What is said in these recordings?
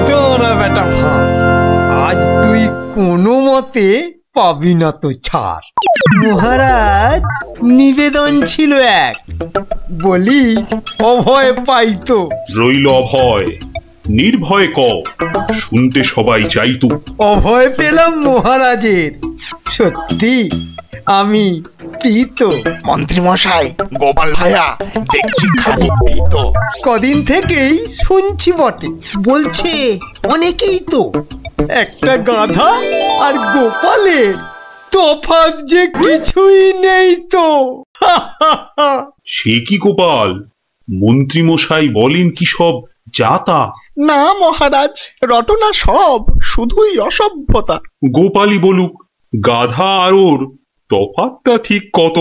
তোরা বেটা ভাই, আজ তুই কোনো মতে পাবি না তো ছাড়। মহারাজ নিবেদন ছিল এক, বলি অভয় পাইতো। রইল অভয়, নির্ভয় ক, শুনতে সবাই চাইতো। অভয় পেলাম মহারাজের, সত্যি আমি প্রীত। মন্ত্রী মশাই, গোপাল ভাইয়া দেখছি খানিক প্রীত। কদিন থেকেই শুনছি বটে, বলছে অনেকেই তো। একটা গাধা আর গোপালের তফাৎ যে কিছুই নেই তো। সে কি গোপাল, মন্ত্রী মশাই বলেন কি সব যাতা? না মহারাজ, রটনা সব, শুধুই অসভ্যতা। গোপালই বলুক, গাধা আর ওর তফাৎটা ঠিক কত?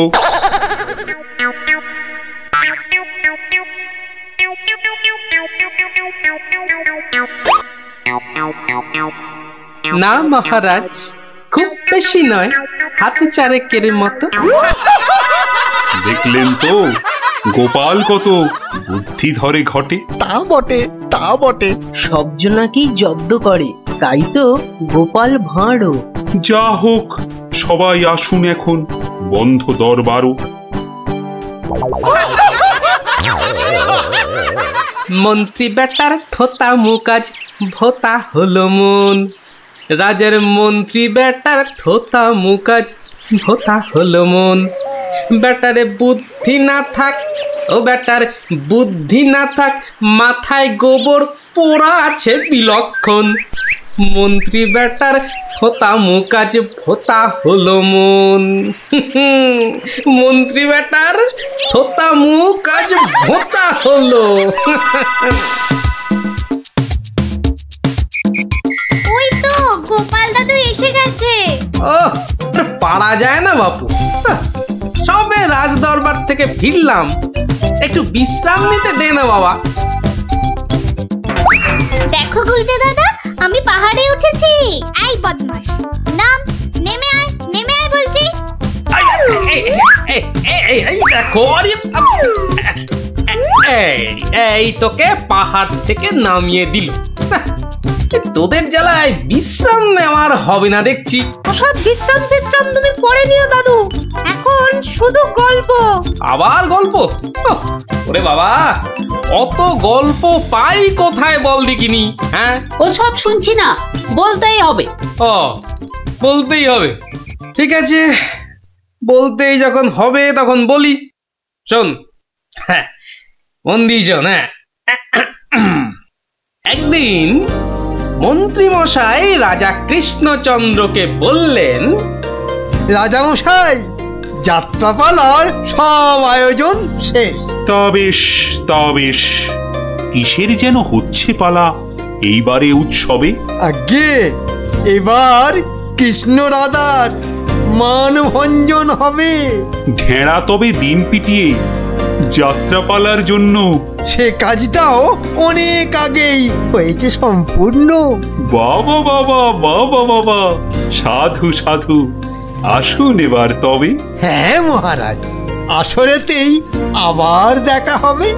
না মহারাজ, খুব বেশি নয়, হাতে চারেকের মতো। দেখলেন তো গোপাল কত বুদ্ধি ধরে ঘটে। তা বটে, তা বটে। সব জনাকেই জব্দ করে, তাই তো গোপাল ভাঁড়ও। যা হোক, সবাই আসুন এখন, বন্ধ দরবারও। মন্ত্রী বেটার থোতা মুকাজ ভোতা হলো মন। রাজার মন্ত্রী বেটার থোতা মুকাজ ভোতা হলো মন। বেটারে বুদ্ধি না থাক, ও বেটার বুদ্ধি না থাক, মাথায় গোবর পোড়া আছে বিলক্ষণ। মন্ত্রী বেটার থোতা মুকাজ ভোতা হলো মন। মন্ত্রী বেটার থোতা মুকাজ ভোতা হলো। ওই তো গোপাল দাদু এসে গেছে। ওহ, পারা যায় না বাপু, সবে রাজ দরবার থেকে ফিরলাম, একটু বিশ্রাম নিতে দে না বাবা। দেখো গুলটে দাদা, আমি পাহাড়ে উঠেছি। এই বদমাশ, নাম, নেমে আয়, নেমে আয় বলছি। এই দেখো, এই তোকে পাহাড় থেকে নামিয়ে দিল। তোদের জ্বালায় বিশ্রাম নেওয়ার হবে না দেখছি। ওসব বিশ্রাম বিশ্রাম তুমি পরে নিও দাদু, এখন শুধু গল্প। আবার গল্প? ওরে বাবা, অত গল্প পাই কোথায় বল দেখিনি? হ্যাঁ, ওসব শুনছি না, বলতেই হবে। ও, বলতেই হবে, ঠিক আছে, বলতেই যখন হবে তখন বলি। শোন, হ্যাঁ, মন দিয়ে শোন। হ্যাঁ, একদিন মন্ত্রী মশাই রাজা কৃষ্ণচন্দ্রকে বললেন, রাজামশাই, যাত্রাপালার সব আয়োজন শেষ। তা বেশ, তা বেশ, কিসের যেন হচ্ছে পালা এইবারে উৎসবে? আগে এবার কৃষ্ণ রাধার মানভঞ্জন হবে। ঢেঁড়া তবে দিন পিটিয়ে যাত্রাপালার জন্য সে কাজটাও অনেক আগেই হয়েছে সম্পূর্ণ। বাবা বাবা বাবা বাবা, সাধু সাধু, আসুন এবার তবে। হ্যাঁ মহারাজ, আসরেতেই আবার দেখা হবে।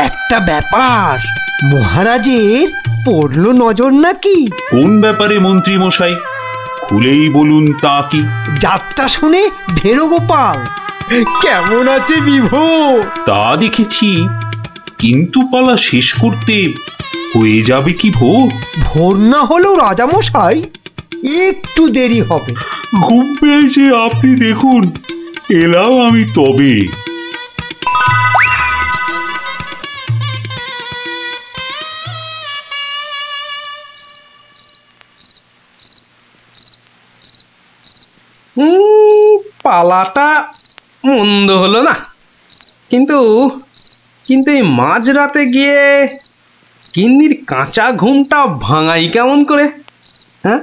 একটা ব্যাপার মহারাজের পড়লো নজর নাকি? কোন ব্যাপারে মন্ত্রী মশাই, খুলেই বলুন তা কি? যাত্রা শুনে ভেরো গোপাল কেমন আছে বিভো? তা দেখেছি, কিন্তু পালা শেষ করতে হয়ে যাবে কি ভোর? ভোর না হলেও রাজামশাই একটু দেরি হবে। ঘুম পেয়েছে আপনি দেখুন, এলাম আমি তবে। পালাটা মন্দ হলো না, কিন্তু কিন্তু এই মাঝরাতে গিয়ে গিন্নির কাঁচা ঘুমটা ভাঙাই কেমন করে? হ্যাঁ,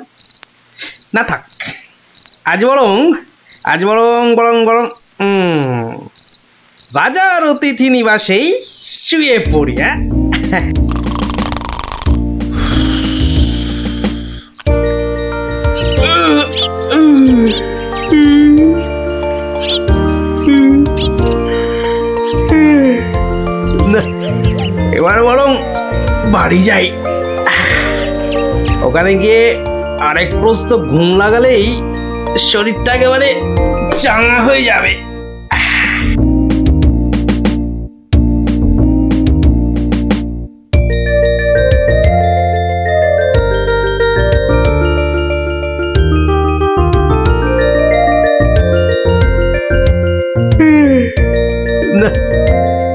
না থাক, আজ বরং বরং রাজার অতিথি নিবাসেই শুয়ে পড়ি। হ্যাঁ, এবার বরং বাড়ি যাই, ওখানে গিয়ে আরেক প্রস্ত ঘুম লাগালেই শরীরটা একেবারে চাঙা হয়ে যাবে।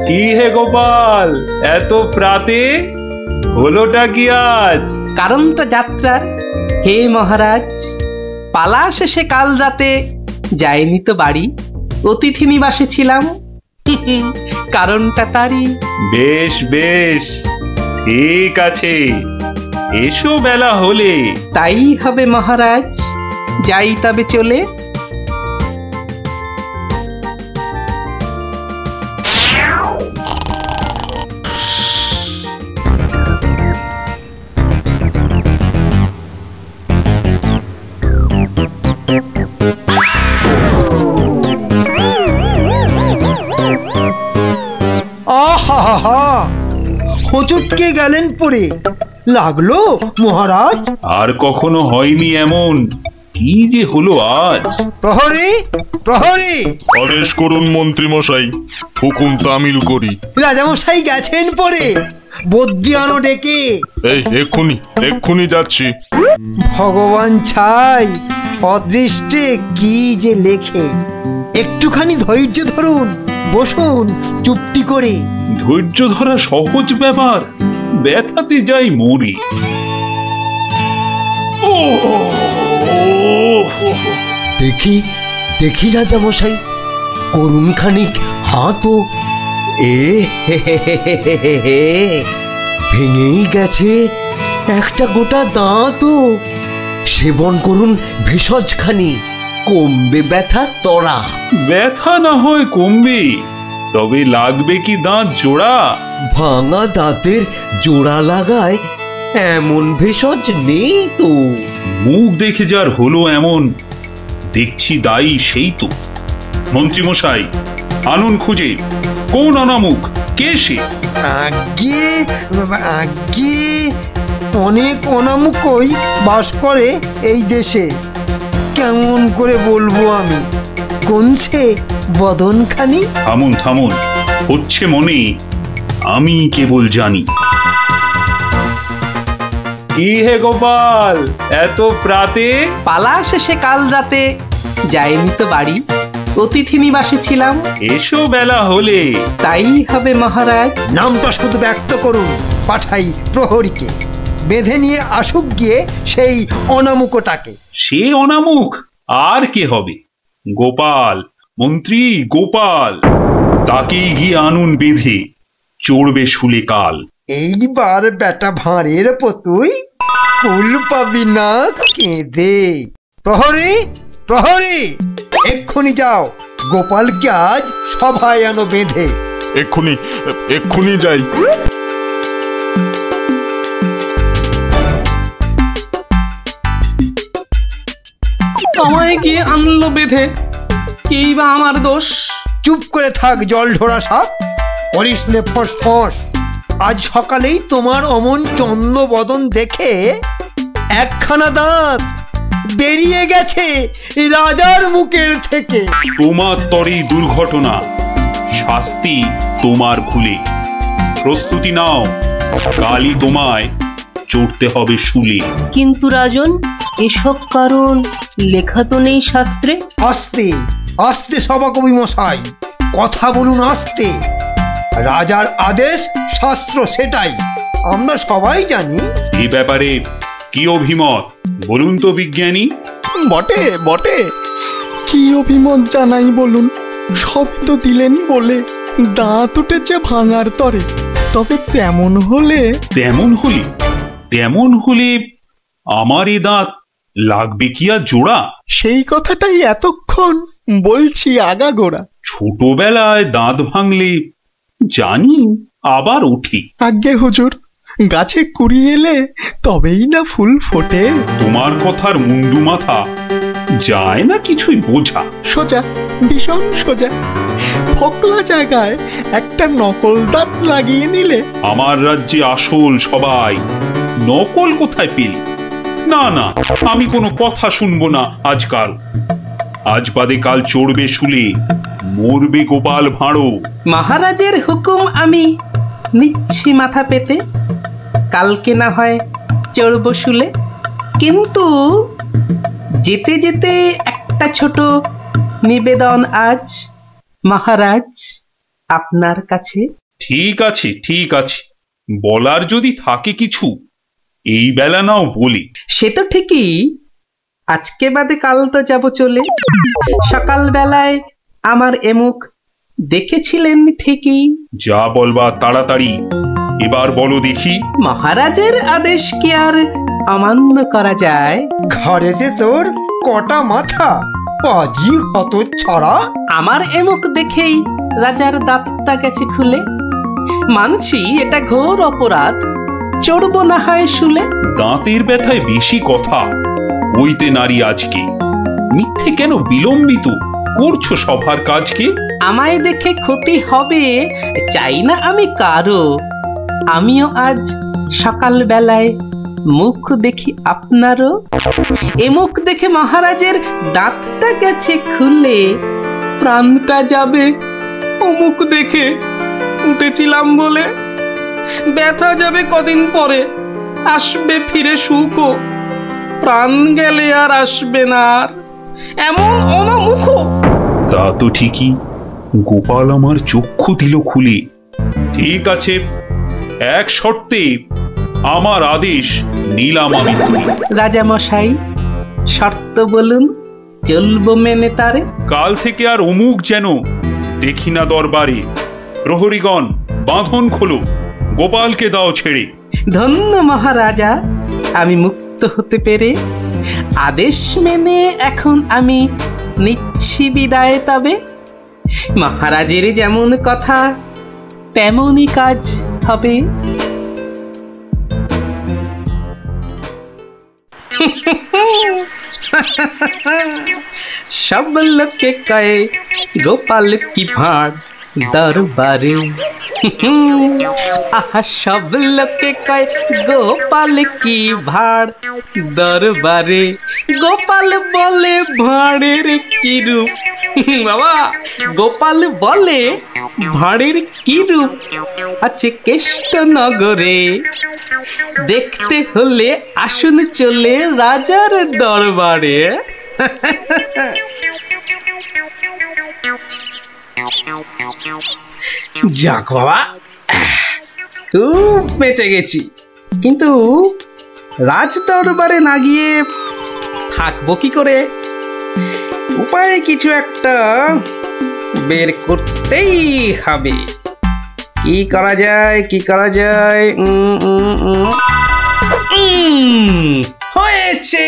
কি হে গোপাল, এত প্রাতে হলোটা কি আজ? কারণটা যাত্রার হে মহারাজ, পালা শেষে কাল রাতে যাইনি তো বাড়ি, অতিথি নিবাসে ছিলাম। কারণটা তারই। বেশ বেশ, ঠিক আছে, এসো বেলা হলে। তাই হবে মহারাজ, যাই তবে চলে। আহা, হোঁচটকে গেলেন পড়ে, লাগলো মহারাজ? আর কখনো হয়নি এমন, কি যে হলো আজ। প্রহরী, প্রহরী! আদেশ করুন মন্ত্রী মশাই, হুকুম তামিল করি। রাজামশাই গেছেন পড়ে, বদ্যি আনো ডেকে। এই এক্ষুনি যাচ্ছি। ভগবান ছাই, অদৃষ্টে কি যে লেখে। একটুখানি ধৈর্য ধরুন, বসুন চুপটি করে। ধৈর্য ধরা সহজ ব্যাপার, ব্যথাতে যাই মরি। দেখি দেখি রাজামশাই, করুন খানিক হাতও। ভেঙেই গেছে একটা গোটা দাঁতও। সেবন করুন ভেষজ খানি, কমবে ব্যথা তরা। ব্যথা না হয় কমবে, তবে লাগবে কি দাঁত জোড়া? ভাঙা দাঁতের জোড়া লাগায় এমন ভেষজ নেই তো। মুখ দেখে যার হলো এমন, দেখছি দায়ী সেই তো। মন্ত্রী মশাই, আনুন খুঁজে, কোন অনামুখ, কে সে? আগে আগে অনেক অনামুকই বাস করে এই দেশে। কেমন করে বলবো আমি, কোন সে বদনখানি? থামুন থামুন, হচ্ছে মনে, আমি কেবল জানি। কি হে গোপাল, এত প্রাতে? পালা শেষে কাল রাতে যাইনি তো বাড়ি, অতিথি নিবাসে ছিলাম। এসো বেলা হলে। তাই হবে মহারাজ। নামটা শুধু ব্যক্ত করুন, পাঠাই প্রহরীকে, বেঁধে নিয়ে আসুক গিয়ে সেই অনামুকটাকে। সে অনামুখ আর কে হবে? গোপাল, মন্ত্রী গোপাল, তাকেই গিয়ে আনুন বেঁধে, চড়বে শুলে কাল। এইবার বেটা ভাঁড়ের পতুই, কুল পাবি না কেঁদে। প্রহরী, প্রহরী! এক্ষুনি যাও, গোপালকে আজ সভায় আনো বেঁধে। এক্ষুনি যাই। আমায় গিয়ে আনলো বেঁধে, কি বা আমার দোষ? চুপ করে থাক জল ঢোড়া সাপ, করিস নে ফস ফস। আজ সকালেই তোমার অমন চন্দ্র বদন দেখে একখানা দাঁত বেরিয়ে গেছে রাজার মুখের থেকে। তোমার তরে দুর্ঘটনা, শাস্তি তোমার ভুলে। প্রস্তুতি নাও, কালই তোমায় চড়তে হবে শুলে। কিন্তু রাজন, এসব কারণ লেখা তো নেই শাস্ত্রে। আস্তে আস্তে সভাকবি মশাই, কথা বলুন আস্তে। রাজার আদেশ শাস্ত্র সেটাই, আমরা সবাই জানি। এই ব্যাপারে কি অভিমত বলুন তো বিজ্ঞানী? বটে বটে, কি অভিমত জানাই বলুন। সবই তো দিলেন বলে, দাঁত উঠেছে ভাঙার তরে। তবে তেমন হলে তেমন হলে আমার এ দাঁত লাগবে কি আর জোড়া? সেই কথাটাই এতক্ষণ বলছি আগাগোড়া। ছোটবেলায় দাঁত ভাঙলে জানি আবার ওঠে। আজ্ঞে হুজুর, গাছে কুড়ি এলে তবেই না ফুল ফোটে। তোমার কথার মুন্ডু মাথা যায় না কিছুই বোঝা। সোজা, ভীষণ সোজা। ফোকলা জায়গায় একটা নকল দাঁত লাগিয়ে নিলে। আমার রাজ্যে আসল সবাই, নকল কোথায় পেলি? না না, আমি কোনো কথা শুনবো না আজকাল। আজ বাদে কাল চড়বে শুলে, মরবে গোপাল ভাঁড়ো। মহারাজের হুকুম আমি নিচ্ছি মাথা পেতে, কালকে না হয় চড়ব শুলে। কিন্তু যেতে যেতে একটা ছোট নিবেদন আজ মহারাজ আপনার কাছে। ঠিক আছে, বলার যদি থাকে কিছু এই বেলা নাও বলি। সে তো ঠিকই, আজকে বাদে কাল তো যাব চলে। সকাল বেলায় আমার এমুখ দেখেছিলেন ঠিকই। যা বলবা তাড়াতাড়ি এবার বলো দেখি। মহারাজের আদেশ কি আর অমান্য করা যায়? ঘরেতে তোর কটা মাথা, পাজি হত ছড়া। আমার এমুখ দেখেই রাজার দাঁতটা গেছে খুলে। মানছি এটা ঘোর অপরাধ, চড়ব না হয় শুলে। দাঁতের ব্যথায় বেশি কথা হইতে নারী আজকে, মিথ্যে কেন বিলম্বিত করছো সভার কাজকে? আমায় দেখে ক্ষতি হবে চাই না আমি কারো। আমিও আজ সকাল বেলায় মুখ দেখি আপনারও। এ মুখ দেখে মহারাজের দাঁতটা গেছে খুলে, প্রাণটা যাবে ও মুখ দেখে উঠেছিলাম বলে। ব্যথা যাবে কদিন পরে, আসবে ফিরে সুখ, প্রাণ গেলে আর আসবে না আর এমন অনামুখ। তা তো ঠিকই, গোপাল আমার চক্ষু দিল খুলে। ঠিক আছে, এক শর্তে আমার আদেশ নিলাম আমি তুলে। রাজা মশাই শর্ত বলুন, চলবো মেনে তারে। কাল থেকে আর অমুক যেন দেখি না দরবারে। প্রহরীগণ বাঁধন খোলো, গোপালকে দাও ছেড়ে। ধন্য মহারাজা, আমি মুক্ত হতে পেরে। আদেশ মেনে এখন আমি নিচ্ছি বিদায়। তবে মহারাজের যেমন কথা তেমনই কাজ হবে। সব লোকে কয়ে গোপাল কি ভাঁড় দরবারে। আহা, সব লোকে কয় গোপাল কি ভাঁড় দরবারে। গোপাল বলে ভাঁড়ের কি রূপ। বাবা, গোপাল বলে ভাঁড়ের কি রূপ আছে কেষ্ট নগরে। দেখতে হলে আসুন চলে রাজার দরবারে। যাক বাবা, খুব বেঁচে গেছি। কিন্তু রাজ দরবারে না গিয়ে থাকবো কি করে? উপায় কিছু একটা বের করতেই হবে। কি করা যায়? হয়েছে।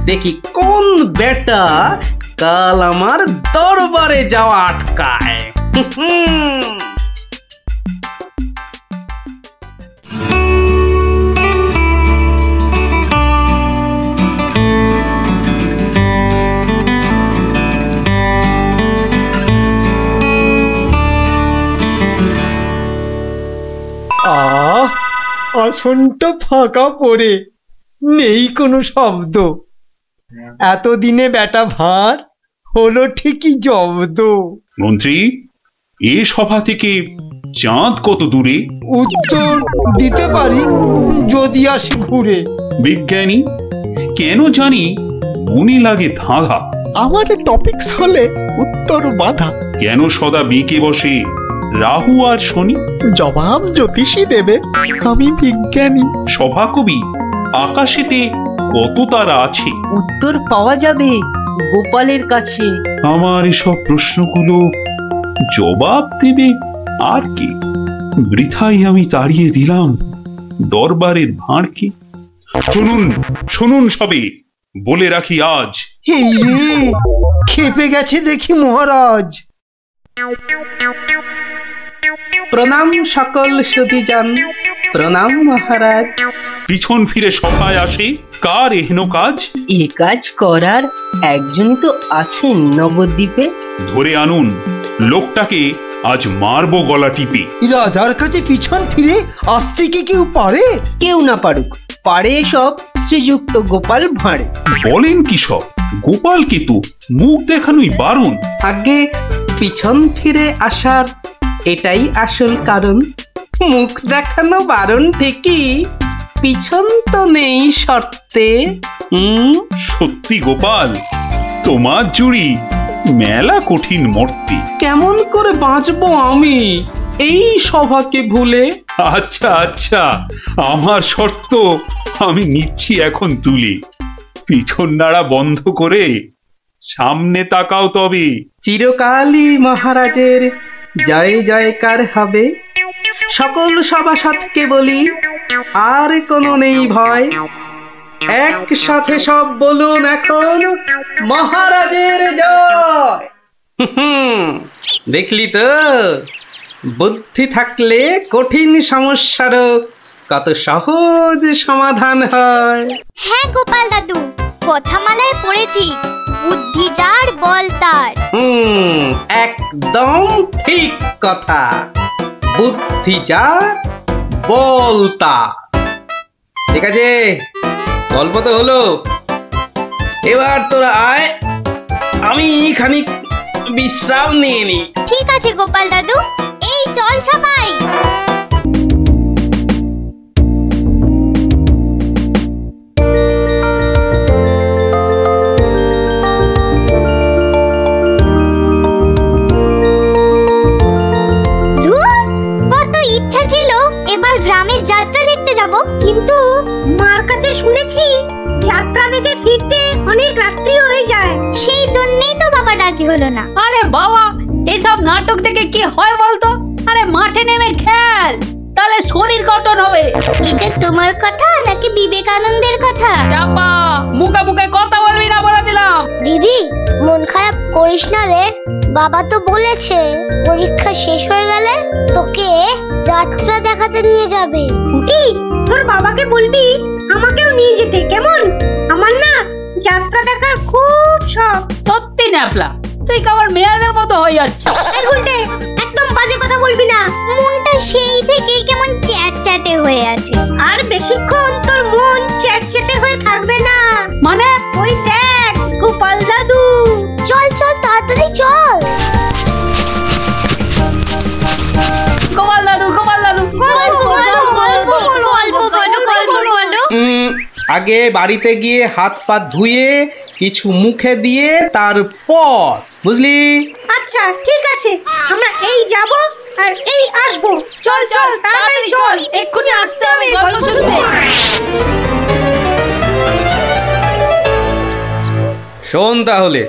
দেখি কোন বেটা কাল আমার দরবারে যাওয়া আটকায়। আসনটা ফাঁকা পড়ে নেই কোনো শব্দ। এতদিনে বেটা ভাঁড় হলো ঠিকই জব্দ। মন্ত্রী, এ সভা থেকে চাঁদ কত দূরে? উত্তর দিতে পারি যদি আসি ঘুরে। বিজ্ঞানী, কেন জানি মনে লাগে ধাঁধা। আমার টপিকস হলে উত্তর বাধা। কেন সদা বেঁকে বসে রাহু আর শনি? জবাব জ্যোতিষী দেবে, আমি বিজ্ঞানী। সভা কবি, আকাশেতে কত তারা আছে? উত্তর পাওয়া যাবে গোপালের কাছে। আমার এসব প্রশ্নগুলো জবাব দেবে আর কি? বৃথাই আমি তাড়িয়ে দিলাম দরবারের ভাঁড়কে। শুনুন শুনুন সবে, বলে রাখি আজ। এই রে, খেপে গেছে দেখি মহারাজ। প্রণাম সকল সুধীজন, প্রণাম মহারাজ। পিছন ফিরে সভায় আসে কার এহেন কাজ? এ কাজ করার একজনই তো আছেন নবদ্বীপে। ধরে আনুন লোকটাকে, আজ মারবো গলা টিপে। রাজার কাছে পিছন ফিরে আসতে কি কেউ পারে? কেউ না পারুক, পারে সব শ্রীযুক্ত গোপাল ভাঁড়ে। বলেন কি সব? গোপালকে তো মুখ দেখানোই বারণ। আগে পিছন ফিরে আসার এটাই আসল কারণ। মুখ দেখানো বারণ ঠিকই, পিছন তো নেই শর্তে। সত্যি গোপাল, তোমার জুড়ি মেলা কঠিন মর্তে। কেমন করে বাঁচবো আমি এই সভাকে ভুলে? আচ্ছা আচ্ছা, আমার শর্ত আমি নিচ্ছি এখন তুলে। পিছন নাড়া বন্ধ করে সামনে তাকাও তবে। চিরকালই মহারাজের জয় জয়কার হবে। সকল সভাসদকে বলি, আর কোনো নেই ভয়। একসাথে সব বলুন এখন, মহারাজের জয়। দেখলি তো, বুদ্ধি থাকলে কঠিন সমস্যারও কত সহজ সমাধান হয়। হ্যাঁ গোপাল দাদু, কথামালায় পড়েছি, বুদ্ধি যার বল তার। একদম ঠিক কথা, বুদ্ধি যার বল তার। ঠিক আছে, গল্প তো হলো, এবার তোরা আয়, আমি খানিক বিশ্রাম নিয়ে নি। ঠিক আছে গোপাল দাদু, এই চল সবাই। কত ইচ্ছা ছিল এবার গ্রামের যাত্রা দেখতে যাব, কিন্তু মার কাছে শুনেছি যাত্রা দেখে ফিরতে অনেক রাত্রি হয়ে যায়। সেই জন্যই তো বাবা রাজি হলো না। আরে বাবা, এইসব নাটক থেকে কি হয় বলতো? আরে মাঠে নেমে খেল, তাহলে শরীর গঠন হবে। এটা তোমার কথা নাকি বিবেকানন্দের কথা? চাপা, মুখে মুখে কথা বলবি না বলে দিলাম। দিদি, মন খারাপ করিস না রে, বাবা তো বলেছে পরীক্ষা শেষ হয়ে গেলে তোকে যাত্রা দেখাতে নিয়ে যাবে। কি, তোর বাবাকে বলবি আমাকেও নিয়ে যেতে, কেমন? আমার না যাত্রা দেখার খুব শখ। সত্যি ন্যাপলা, তুই কেমন মেয়েদের মতো হয়ে যাচ্ছিস। এই উল্টে, একদম বাজে কথা বলবি না। মনটা সেই থেকে কেমন চ্যাটচ্যাটে হয়ে আছে। আর বেশিক্ষণ তোর মন চ্যাটচ্যাটে হয়ে থাকবে না। মানে? ওই দেখ গোপাল দাদু। চল চল তাড়াতাড়ি চল। গোপাল দাদু, গোপাল দাদু, গল্প বলো, গল্প বলো, গল্প বলো, গল্প বলো। আগে বাড়িতে গিয়ে হাত পা ধুয়ে কিছু মুখে দিয়ে তারপর, বুঝলি? আচ্ছা ঠিক আছে, আমরা এই যাব আর এই আসবো। চল চল তাড়াতাড়ি চল, এক্ষুনি আসতে হবে গল্প শুনতে। শোন তাহলে,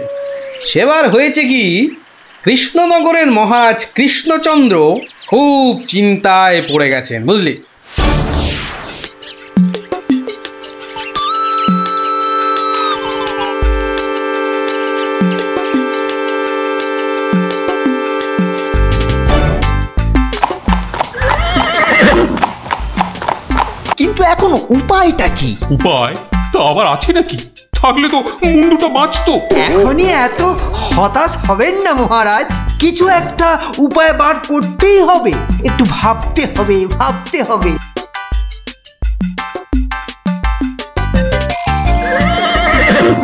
সেবার হয়েছে কি, কৃষ্ণনগরের মহারাজ কৃষ্ণচন্দ্র খুব চিন্তায় পড়ে গেছেন, বুঝলি? কিন্তু এখন উপায়টা কি? উপায় তা আবার আছে নাকি? থাকলে তো মুন্ডুটা বাঁচতো। এখনই এত হতাশ হবেন না মহারাজ, কিছু একটা উপায় বার করতেই হবে। একটু ভাবতে হবে, ভাবতে হবে।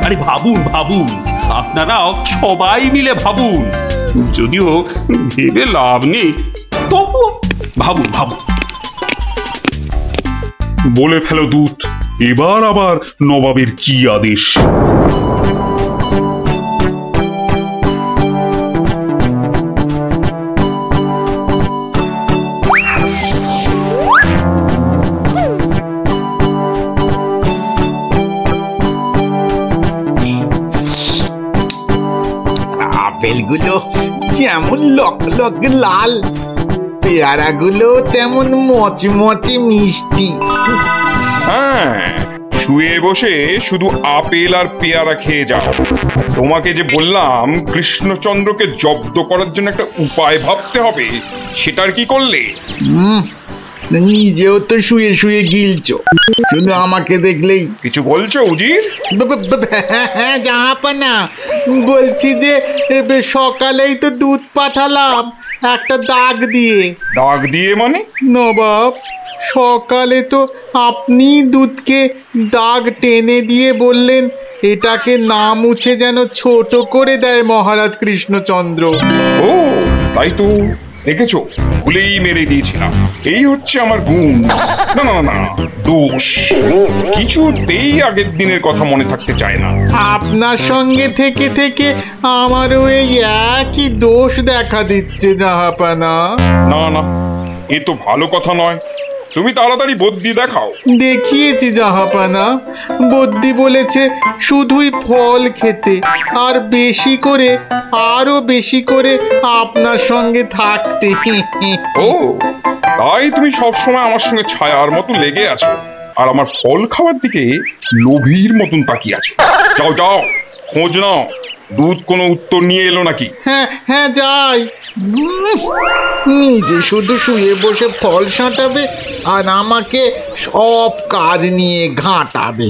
আরে ভাবুন ভাবুন, আপনারাও সবাই মিলে ভাবুন। যদিও ভেবে লাভ নেই, তবু ভাবুন ভাবুন। বলে ফেলো দূত, এবার আবার নবাবের কি আদেশ? আপেলগুলো যেমন লক লক লাল, পেয়ারাগুলো তেমন মচমচে মিষ্টি। হ্যাঁ, শুয়ে বসে শুধু আপেল আর পেয়ারা খেয়ে যাও। তোমাকে যে বললাম কৃষ্ণচন্দ্রকে জব্দ করার জন্য একটা উপায় ভাবতে হবে, সেটার কি করলে? নিজেও তো শুয়ে শুয়ে গিলছো, শুধু আমাকে দেখলেই। কিছু বলছো উজির? হ্যাঁ জাহাপানা, বলছি যে সকালেই তো দুধ পাঠালাম একটা দাগ দিয়ে। দাগ দিয়ে মানে? নবাব, সকালে তো আপনি দুধকে দাগ টেনে দিয়ে বললেন এটাকে না মুছে যেন ছোট করে দেয় মহারাজ কৃষ্ণচন্দ্র। ও তাই তো, দেখেছো, ভুলেই মেরে দিয়েছিলাম। এই হচ্ছে আমার গুণ, না না না দোষ। কিছুতেই আগের দিনের কথা মনে থাকতে চায় না। আপনার সঙ্গে থেকে থেকে আমারও এই একই দোষ দেখা দিচ্ছে জাহাপানা। না না, এ তো ভালো কথা নয়। তুমি তাড়াতাড়ি বদ্যি দেখাও। দেখিয়েছি জাহাপানা, বদ্যি বলেছে শুধুই ফল খেতে, আর বেশি করে, আরো বেশি করে আপনার সঙ্গে থাকতে। ও তাই তুমি সবসময় আমার সঙ্গে ছায়ার মতো লেগে আছো, আর আমার ফল খাওয়ার দিকে লোভীর মতন তাকিয়ে আছো। যাও যাও, খোঁজ নাও দুধ কোনো উত্তর নিয়ে এলো নাকি। হ্যাঁ হ্যাঁ যাই। নিজে শুধু শুয়ে বসে ফল সাঁটাবে আর আমাকে সব কাজ নিয়ে ঘাঁটাবে।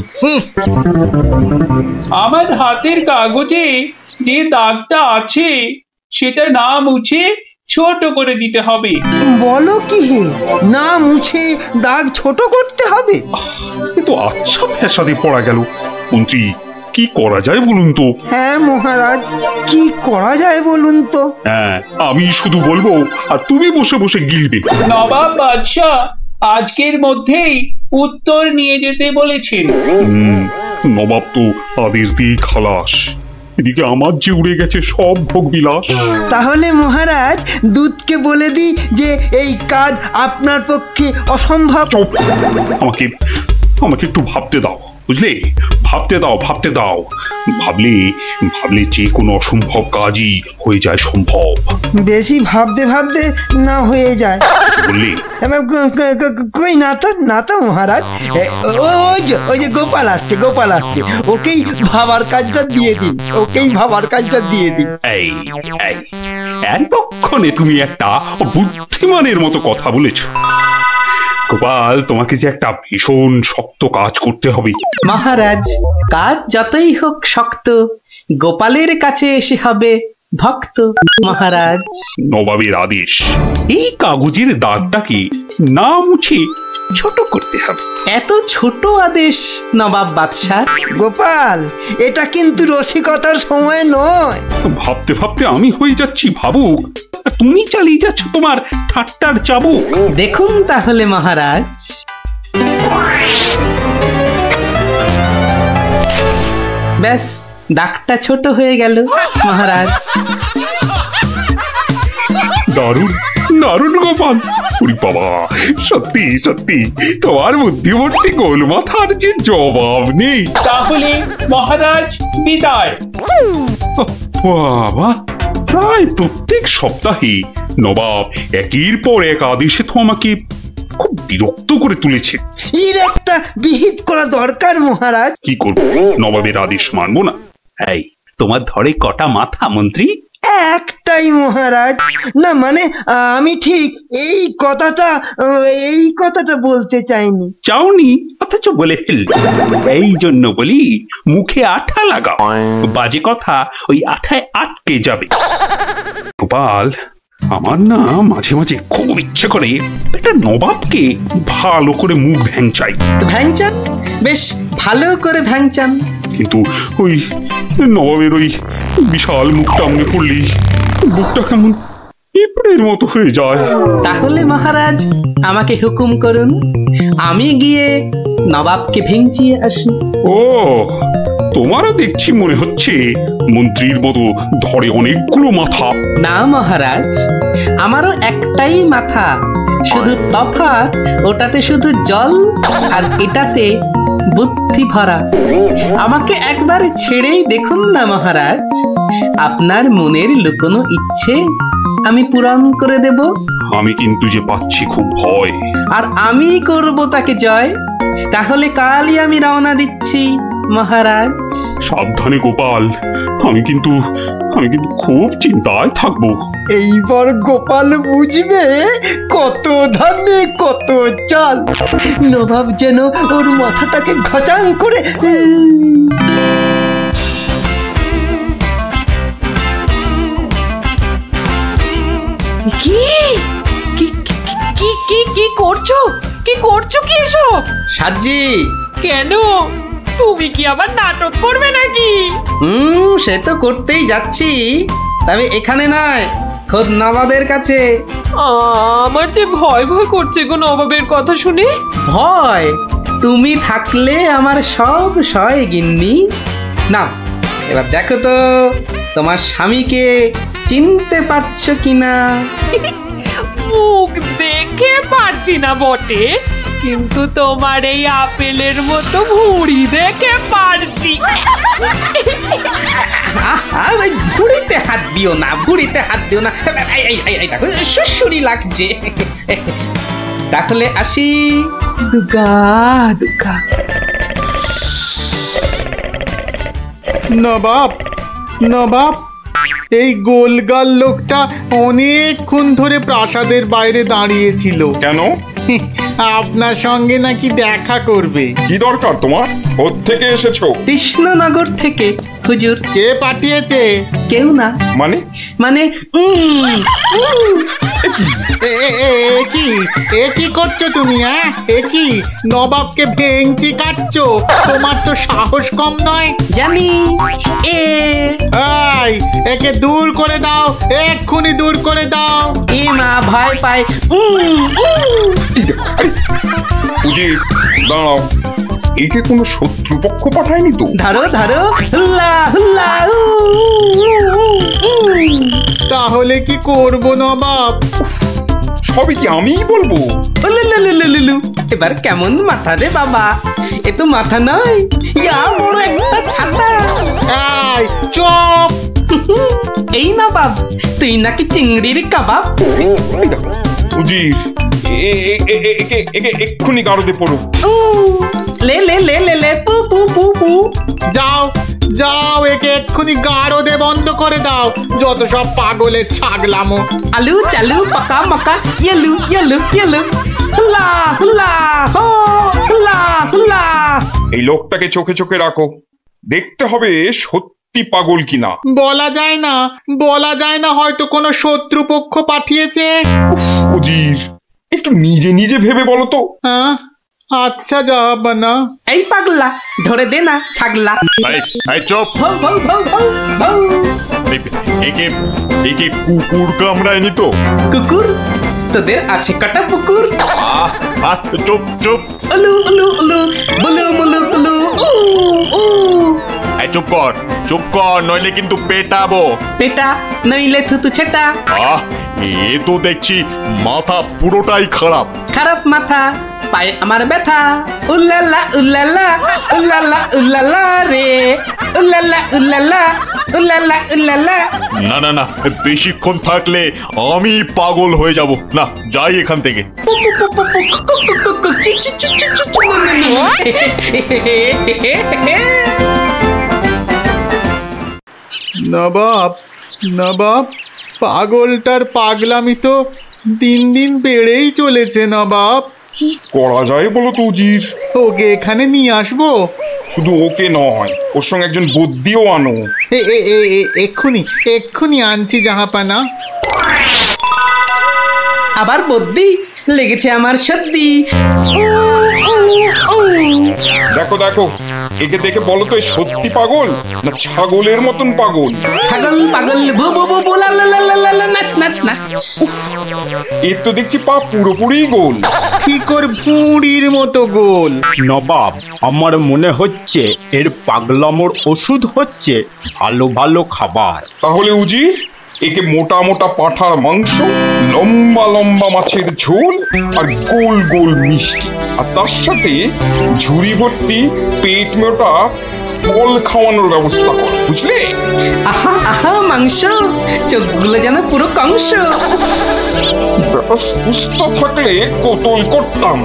আমার হাতের কাগজে যে দাগটা আছে সেটা না মুছে ছোট করে দিতে হবে। বলো কি হে, না মুছে দাগ ছোট করতে হবে? এ তো আচ্ছা ফ্যাসাদে পড়া গেল। মন্ত্রী, কি করা যায় বলুন তো? হ্যাঁ মহারাজ, কি করা যায় বলুন তো? হ্যাঁ, আমি শুধু বলবো আর তুমি বসে বসে গিলবে। নবাব বাদশাহ আজকের মধ্যেই উত্তর নিয়ে যেতে বলেছেন। নবাব তো আদেশ দিয়ে খালাস, এদিকে আমার যে উড়ে গেছে সব ভোগ বিলাস। তাহলে মহারাজ দুধকে বলে দিই যে এই কাজ আপনার পক্ষে অসম্ভব। আমাকে আমাকে একটু ভাবতে দাও, বুঝলে? ভাবতে দাও, ভাবতে দাও। ভাবলে ভাবলে যে কোনো অসম্ভব কাজই হয়ে যায় সম্ভব। বেশি ভাবতে ভাবতে না হয়ে যায় বললে? কই না তো, না তো মহারাজ। ওই যে গোপাল আসছে, গোপাল আসছে, ওকেই ভাবার কাজটা দিয়ে দিন, ওকেই ভাবার কাজটা দিয়ে দিন। এই এই এতক্ষণে তুমি একটা বুদ্ধিমানের মতো কথা বলেছ। গোপাল, তোমাকে যে একটা ভীষণ শক্ত কাজ করতে হবে। মহারাজ, কাজ যতই হোক শক্ত, গোপালের কাছে এসে হবে ভক্ত। মহারাজ, নবাবের আদেশ, এই কাগজের দাগটাকে না মুছে ছোট করতে হবে। এত ছোট আদেশ নবাব বাদশাহ? গোপাল, এটা কিন্তু রসিকতার সময় নয়। ভাবতে ভাবতে আমি হয়ে যাচ্ছি ভাবুক, আর তুমি চালিয়ে যাচ্ছ তোমার ঠাট্টার চাবুক। দেখুন তাহলে মহারাজ। ব্যাস, দাগটা ছোট হয়ে গেল মহারাজ। দারুণ দারুণ গোপাল, ওরে বাবা, সত্যি সত্যি তোমার বুদ্ধিমতী গোল মাথার যে জবাব নেই। তাহলে মহারাজ বিদায়। বাবা, প্রায় প্রত্যেক সপ্তাহে নবাব একের পর এক আদেশে তো আমাকে খুব বিরক্ত করে তুলেছে। এর একটা বিহিত করা দরকার মহারাজ। কি করব, নবাবের আদেশ মানবো না? এই, তোমার ধরে কটা মাথা মন্ত্রী? একটাই মহারাজ। না মানে আমি ঠিক এই কথাটা বলতে চাইনি। চাওনি অথচ বলে ফেললে। এই জন্য বলি, মুখে আঠা লাগাও, বাজে কথা ওই আঠায় আটকে যাবে। গোপাল, আমার না মাঝে মাঝে খুব ইচ্ছে করে একটা নবাবকে ভালো করে মুখ ভ্যাংচাই। ভ্যাংচান, বেশ ভালো করে ভ্যাংচান। কিন্তু ওই নবাবের ওই বিশাল মুখটা মনে পড়লেই বুকটা কেমন পিঁপড়ের মতো হয়ে যায়। তাহলে মহারাজ আমাকে হুকুম করুন, আমি গিয়ে নবাবকে ভেঙচিয়ে আসি। ও, তোমারও দেখছি মনে হচ্ছে মন্ত্রীর মতো ধরে অনেকগুলো মাথা। না মহারাজ, আমারও একটাই মাথা, শুধু তফাৎ ওটাতে শুধু জল আর এটাতে বুদ্ধি ভরা। আমাকে একবার ছেড়েই দেখুন না মহারাজ, আপনার মনের লুকোনো ইচ্ছে আমি পূরণ করে দেব। আমি কিন্তু যে পাচ্ছি খুব ভয়। আর আমি করব তাকে জয়। তাহলে কালই আমি রওনা দিচ্ছি মহারাজ। সাবধানে গোপাল, আমি কিন্তু খুব চিন্তায় থাকবো। এইবার গোপাল বুঝবে কত ধানে কত চাল। নবাব যেন ওর মাথাটাকে ঘচাং করে কি কি কি কি কি করছো? কি করছো কি এসব? সাজি, কেন? তুমি কি আবার নাটক করবে নাকি? সে তো করতেই যাচ্ছি, তবে এখানে নয়, খোদ নবাবের কাছে। আমার যে ভয় ভয় করছে গো নবাবের কথা শুনে। ভয়? তুমি থাকলে আমার সব সয় গিন্নি। না, এবার দেখো তো তোমার স্বামীকে চিনতে পারছো কিনা। মুখ দেখে পারছি না বটে, কিন্তু তোমার এই আপেলের মতো ভুঁড়ি দেখে পারছি। ভুঁড়িতে হাত দিও না, ভুঁড়িতে হাত দিও না, দেখো সুসুরি লাগছে। তাহলে আসি। দুগা দুগা। নবাব, নবাব, এই গোলগাল লোকটা অনেকক্ষণ ধরে প্রাসাদের বাইরে দাঁড়িয়েছিল। কেন? আপনার সঙ্গে নাকি দেখা করবে। কি দরকার তোমার? কোত্থেকে এসেছো? কৃষ্ণনগর থেকে হুজুর। কে পাঠিয়েছে? কেউ না। মানে? মানে কি করছো তুমি? হ্যাঁ, কি নবাবকে ভেঙচি কাটছো? তোমার তো সাহস কম নয়। জানি। একে দূর করে দাও, এক্ষুনি দূর করে দাও। এ মা, ভয় পায়। দাঁড়াও, একে কোনো শত্রুপক্ষ পাঠায়নি তো? ধরো ধরো, হুল্লা হুল্লা। তাহলে কি করবো নবাব? সবই কি আমিই বলবো? এবার কেমন মাথা রে বাবা? এ তো মাথা নয়, ইয়া বড় একটা ছাতা। চুপ। এই না বাব, তুই নাকি চিংড়ির কাবাব। উজির, একে এক্ষুনি গারদে পড়ো। লে লে লে লে লে পু পু পু পু। যাও যাও, একে এক্ষুনি গারদে বন্ধ করে দাও। যত সব পাগলের ছাগলামো। আলু চালু পাকা মাকা ইয়েলু ইয়েলু ইয়েলু। হুল্লা হুল্লা হো, হুল্লা হুল্লা। এই লোকটাকে চোখে চোখে রাখো, দেখতে হবে সত্যি পাগল কিনা। বলা যায় না, বলা যায় না, হয়তো কোনো শত্রুপক্ষ পাঠিয়েছে। উজির, একটু নিজে নিজে ভেবে বলো তো। হ্যাঁ, আচ্ছা জাহাপনা। এই পাগলা, ধরে দে না ছাগলা। চুপ। ভৌ ভৌ ভৌ ভৌ ভৌ। একে কুকুর কামড়ায়নি তো? কুকুর? তোদের আছে কটা পুকুর? চুপ চুপ। উলু উলু উলু, বুলু মুলু কুলু। চুপ কর, নইলে কিন্তু পেটাবো। পেটা নইলে থুতু ছেটা। এ তো দেখছি মাথা পুরোটাই খারাপ। খারাপ মাথা, পায়ে আমার ব্যথা। উল্লালা উল্লালা উল্লালা উল্লালা রে, উল্লালা উল্লালা উল্লালা উল্লালা। না না না, বেশিক্ষণ থাকলে আমি পাগল হয়ে যাব। না, যাই এখান থেকে। নবাব, নবাব, পাগলটার পাগলামি তো দিন দিন বেড়েই চলেছে নবাব। কি করা যায় বলো তো উজির? ওকে এখানে নিয়ে আসবো? শুধু ওকে নয়, ওর সঙ্গে একজন বদ্যিও আনো। এক্ষুনি এক্ষুনি আনছি জাহাপানা। আবার বদ্যি? লেগেছে আমার সত্যি। দেখো দেখো, একে দেখে বলো তো সত্যি পাগল না ছাগলের মতন পাগল? ছাগল পাগল বো বো বো লা লা লা লা লা নাচ নাচ নাচ। এর তো দেখছি পা পুরোপুরি গোল, ঠিকর পুঁড়ির মতো গোল। নবাব, আমার মনে হচ্ছে এর পাগলামোর ওষুধ হচ্ছে ভালো ভালো খাবার। তাহলে উজির, একে মোটা মোটা পাঁঠার মাংস, লম্বা লম্বা মাছের ঝোল আর গোল গোল মিষ্টি, আর তার সাথে ঝুড়ি ভর্তি পেট মোটা ফল খাওয়ানোর ব্যবস্থা কর, বুঝলে? আহা আহা মাংস, চোখগুলো যেন পুরো কংস। ব্যাপার সুস্থ থাকলে কতল করতাম,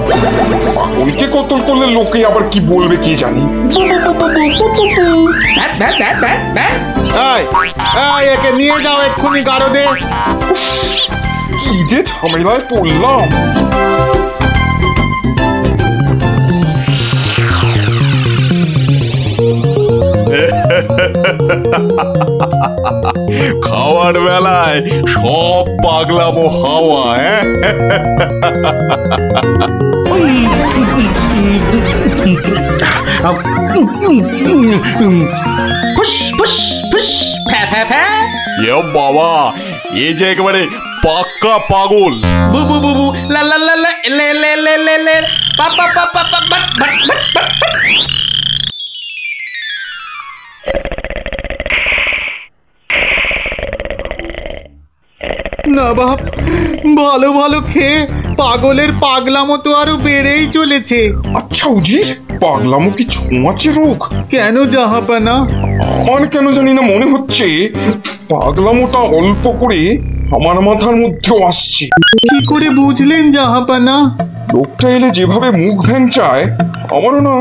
পাগলকে কতল করলে লোকে আবার কি বলবে কে জানি। একে নিয়ে যাও এক্ষুনি গারদে। কি যে ঝামেলায় পড়লাম। খাওয়ার বেলায় সব পাগলামো হাওয়া। বাবা, এ যে একেবারে পাক্কা পাগল। বু বু বু বু লা লা লা লা লে লে লে লে লে পা পা পা পা পা বাট বাট বাট বাট। না বাপ, ভালো ভালো খেয়ে পাগলের পাগলামো তো আরো বেড়েই চলেছে। আচ্ছা উজির, পাগলামো কি ছোঁয়াচে রোগ? কেন জাহাপানা? আমার কেন জানি না মনে হচ্ছে পাগলামোটা অল্প করে আমার মাথার মধ্যেও আসছে। কি করে বুঝলেন জাহাপানা? লোকটা এলে যেভাবে মুখ ভ্যাংচায়, আমারও না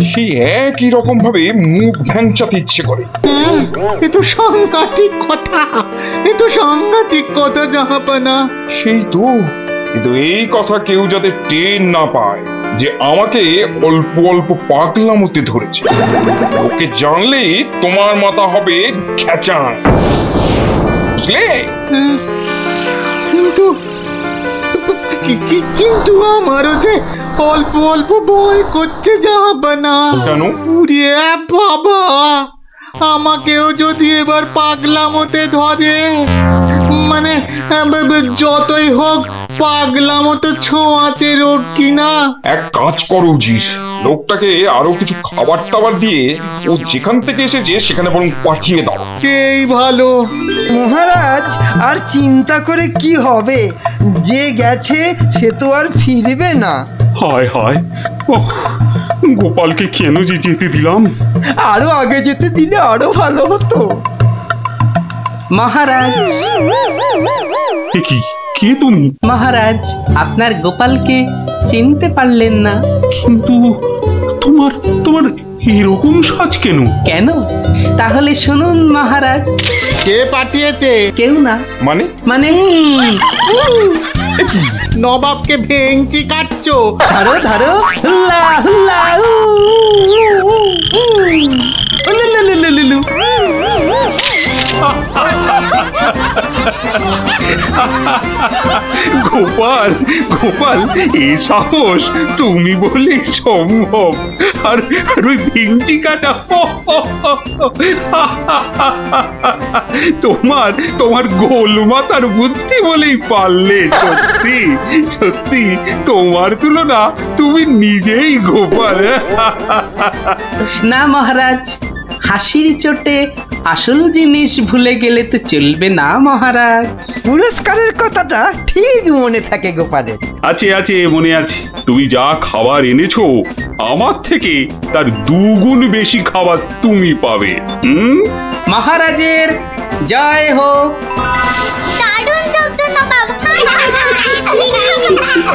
সেই একই রকম ভাবে মুখ ভ্যাংচাতে ইচ্ছে করে। এ তো সাংঘাতিক কথা, এ তো সাংঘাতিক কথা জাহাপানা। সেই তো, কিন্তু এই কথা কেউ যাতে টের না পায় যে আমাকে অল্প অল্প পাগলামোতে ধরেছে, ওকে জানলেই তোমার মাথা হবে খেচান, বুঝলে? কিন্তু কিন্তু আমারও যে অল্প অল্প ভয় করছে জাহাপানা। কেন? উড়িয়ে বাবা, আমাকেও যদি এবার পাগলামোতে ধরে, মানে যতই হোক পাগলামো তো ছোঁয়াচে রোগ কিনা। এক কাজ করো উজির, লোকটাকে আরো কিছু খাবার টাবার দিয়ে ও যেখান থেকে এসেছে সেখানে বরং পাঠিয়ে দাও। এই ভালো। মহারাজ, আর চিন্তা করে কি হবে? যে গেছে সে তো আর ফিরবে না। হায় হায়, গোপালকে কেন যে যেতে দিলাম? আরো আগে যেতে দিলে আরো ভালো হতো। মহারাজ। কি কে তুমি? মহারাজ, আপনার গোপালকে চিনতে পারলেন না? কিন্তু তোমার তোমার এরকম সাজ কেন? কেন? তাহলে শুনুন মহারাজ। কে পাঠিয়েছে? কেউ না। মানে? মানে নবাবকে ভেঙচি কাটছো? ধরো ধরো, হুল্লা হুল্লা গোপাল, গোপাল, এ সাহস তুমি বলে সম্ভব? আর ওই ভিঞ্চি কাটা, তোমার গোল মাথার বুদ্ধি বলেই পারলে। সত্যি সত্যি তোমার তুলনা তুমি নিজেই গোপাল। না মহারাজ, হাসির চোটে আসল জিনিস ভুলে গেলে তো চলবে না মহারাজ। পুরস্কারের কথাটা ঠিক মনে থাকে গোপালের। আছে আছে, মনে আছে। তুমি যা খাবার এনেছো আমার থেকে তার 2 গুণ বেশি খাবার তুমি পাবে। মহারাজের জয় হোক। দারুণ শব্দ নবাব। সত্যি দারুণ শব্দ।